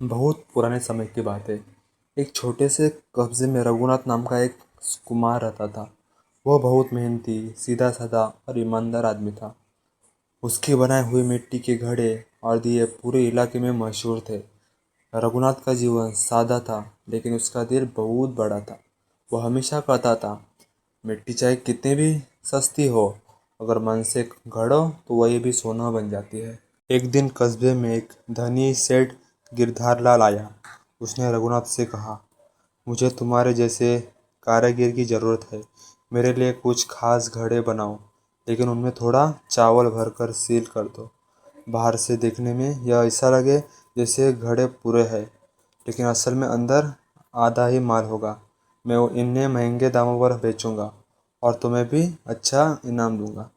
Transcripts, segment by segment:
बहुत पुराने समय की बात है। एक छोटे से कस्बे में रघुनाथ नाम का एक कुमार रहता था। वह बहुत मेहनती, सीधा साधा और ईमानदार आदमी था। उसके बनाए हुए मिट्टी के घड़े और दिए पूरे इलाके में मशहूर थे। रघुनाथ का जीवन सादा था, लेकिन उसका दिल बहुत बड़ा था। वह हमेशा कहता था, मिट्टी चाहे कितनी भी सस्ती हो, अगर मन से गढ़ो तो वही भी सोना बन जाती है। एक दिन कस्बे में एक धनी सेठ गिरधार लाल आया। उसने रघुनाथ से कहा, मुझे तुम्हारे जैसे कारीगर की ज़रूरत है। मेरे लिए कुछ खास घड़े बनाओ, लेकिन उनमें थोड़ा चावल भरकर सील कर दो। बाहर से देखने में यह ऐसा लगे जैसे घड़े पूरे हैं, लेकिन असल में अंदर आधा ही माल होगा। मैं इन्हें महंगे दामों पर बेचूंगा और तुम्हें भी अच्छा इनाम दूंगा।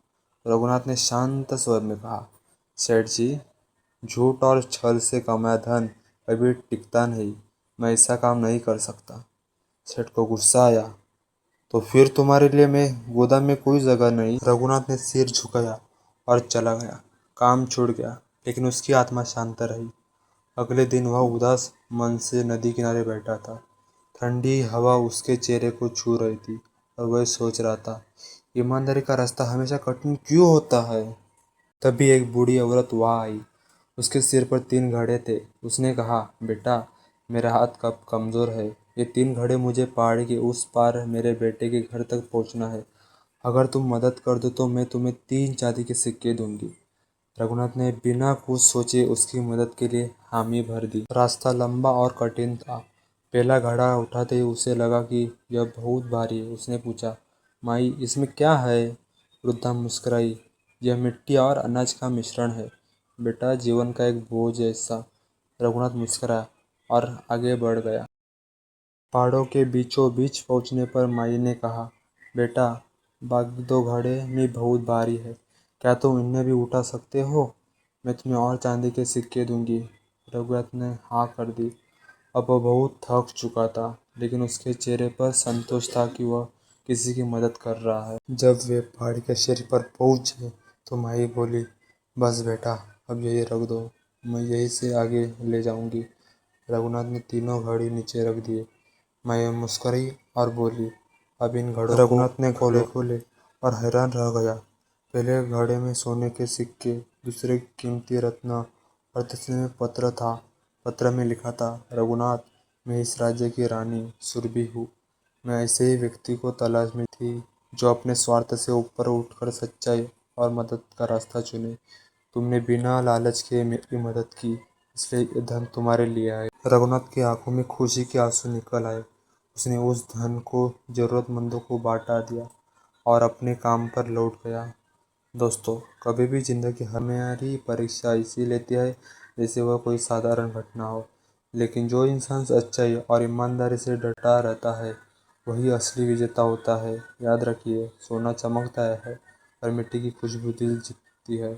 रघुनाथ ने शांत स्वर में कहा, सेठ जी, झूठ और छल से कमाया धन कभी टिकता नहीं। मैं ऐसा काम नहीं कर सकता। सेठ को गुस्सा आया। तो फिर तुम्हारे लिए मैं गोदाम में कोई जगह नहीं। रघुनाथ ने सिर झुकाया और चला गया। काम छूट गया, लेकिन उसकी आत्मा शांत रही। अगले दिन वह उदास मन से नदी किनारे बैठा था। ठंडी हवा उसके चेहरे को छू रही थी और वह सोच रहा था, ईमानदारी का रास्ता हमेशा कठिन क्यों होता है। तभी एक बूढ़ी औरत वहाँ आई। उसके सिर पर 3 घड़े थे। उसने कहा, बेटा, मेरा हाथ कब कमज़ोर है। ये 3 घड़े मुझे पहाड़ी के उस पार मेरे बेटे के घर तक पहुँचना है। अगर तुम मदद कर दो तो मैं तुम्हें 3 चांदी के सिक्के दूंगी। रघुनाथ ने बिना कुछ सोचे उसकी मदद के लिए हामी भर दी। रास्ता लंबा और कठिन था। पहला घड़ा उठाते ही उसे लगा कि यह बहुत भारी है। उसने पूछा, माई, इसमें क्या है। वृद्धा मुस्कुराई, यह मिट्टी और अनाज का मिश्रण है बेटा, जीवन का एक बोझ जैसा। रघुनाथ मुस्कुराया और आगे बढ़ गया। पहाड़ों के बीचों बीच पहुंचने पर माई ने कहा, बेटा, बाकी 2 घड़े में बहुत भारी है। क्या तुम इन्हें भी उठा सकते हो। मैं तुम्हें और चांदी के सिक्के दूंगी। रघुनाथ ने हाँ कर दी। अब वह बहुत थक चुका था, लेकिन उसके चेहरे पर संतोष था कि वह किसी की मदद कर रहा है। जब वे पहाड़ी के सिर पर पहुंचे तो माई बोली, बस बेटा, अब यही रख दो, मैं यहीं से आगे ले जाऊंगी। रघुनाथ ने तीनों घड़ी नीचे रख दिए। माया मुस्कुराई और बोली, अब इन घड़ों को रघुनाथ ने खोले खोले और हैरान रह गया। पहले घड़े में सोने के सिक्के, दूसरे कीमती रत्न और तीसरे में पत्र था। पत्र में लिखा था, रघुनाथ, मैं इस राज्य की रानी सुरभि हूँ। मैं ऐसे ही व्यक्ति को तलाश में थी जो अपने स्वार्थ से ऊपर उठकर सच्चाई और मदद का रास्ता चुने। तुमने बिना लालच के मेरी मदद की, इसलिए ये धन तुम्हारे लिए आए। रघुनाथ की आंखों में खुशी के आंसू निकल आए। उसने उस धन को जरूरतमंदों को बांटा दिया और अपने काम पर लौट गया। दोस्तों, कभी भी जिंदगी हमारी परीक्षा इसी लेती है जैसे वह कोई साधारण घटना हो, लेकिन जो इंसान सच्चाई और ईमानदारी से डटा रहता है वही असली विजेता होता है। याद रखिए, सोना चमकता है और मिट्टी की खुशबू दिल जीतती है।